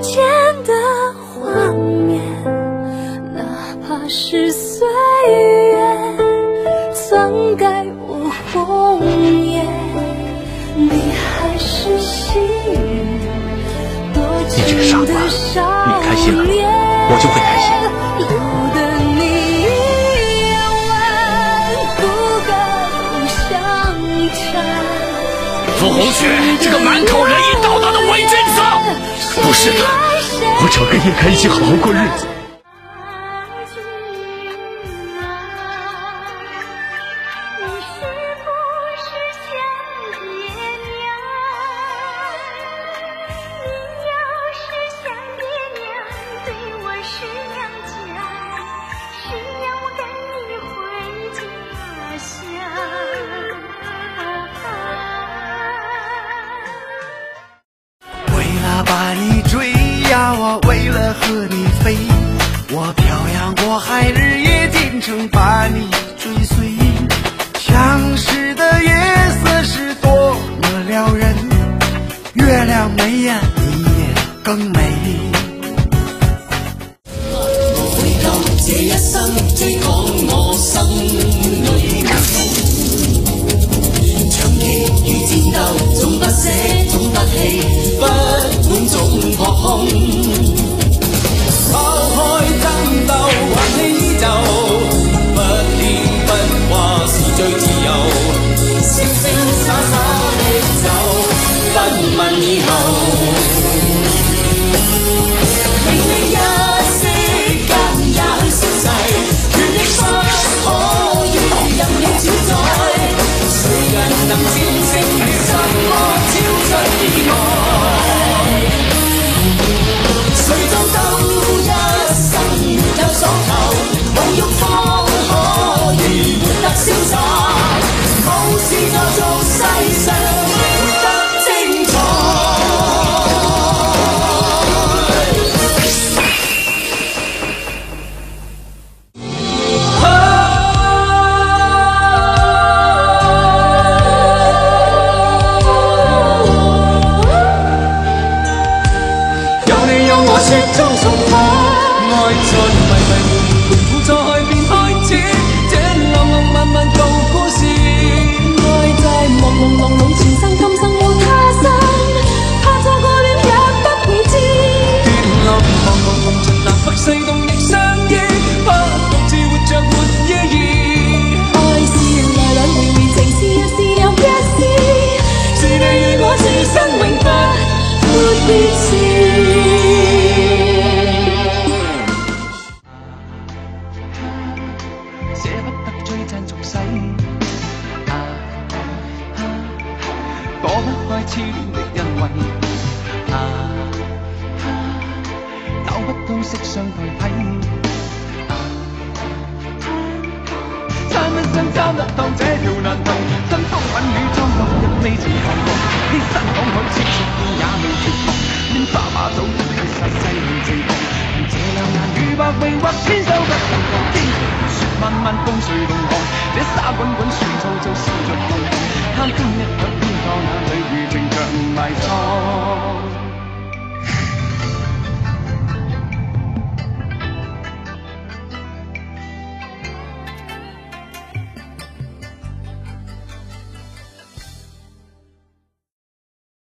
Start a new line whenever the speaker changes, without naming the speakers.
间的画面，哪怕是岁月篡改我红颜，你还是昔日多情的少年。
你开心了，我就会开心。
留得你一晚不敢相缠。
傅红雪，这个满口仁义道德的伪君子！不是的，我只要跟叶开一起好好过日子。
把你追呀，我为了和你飞，我漂洋过海，日夜兼程把你追随。相识的夜色是多么撩人，月亮美呀，你也更美。
我會夠這一生追趕我心裏嘅夢，長期如戰鬥，總不捨，總不棄。滿總撲空，拋開爭鬥，還氣依舊，不偏不話是最自由，瀟瀟灑灑的走，不問以後。明明一息間也去消逝，權力不可以任你主宰，誰人能戰勝什麼超出意外？誰做到一生沒有所求，無欲方可以活得瀟灑，無視我做世上活得精彩。有你有我雪中送火，愛在迷迷糊糊苦錯開便開始，這浪浪漫漫舊故事，愛在朦朦朧朧前生今生沒他生，怕錯過了也不會知。天浪茫茫夢盡南北西東亦相依，不獨自活着沒意義。愛是來來回回情是一時又一時，是你與我此生永不會別時。捨不得追讚俗世，躲不開痴戀的欣慰，找不到色相代替，參一真參得當這條難題，真風吻雨裝落日未曾降落，犧牲講好似雪見也未絕望，拈花把酒一起殺世無情狂，這兩眼與百榮或千手不能防。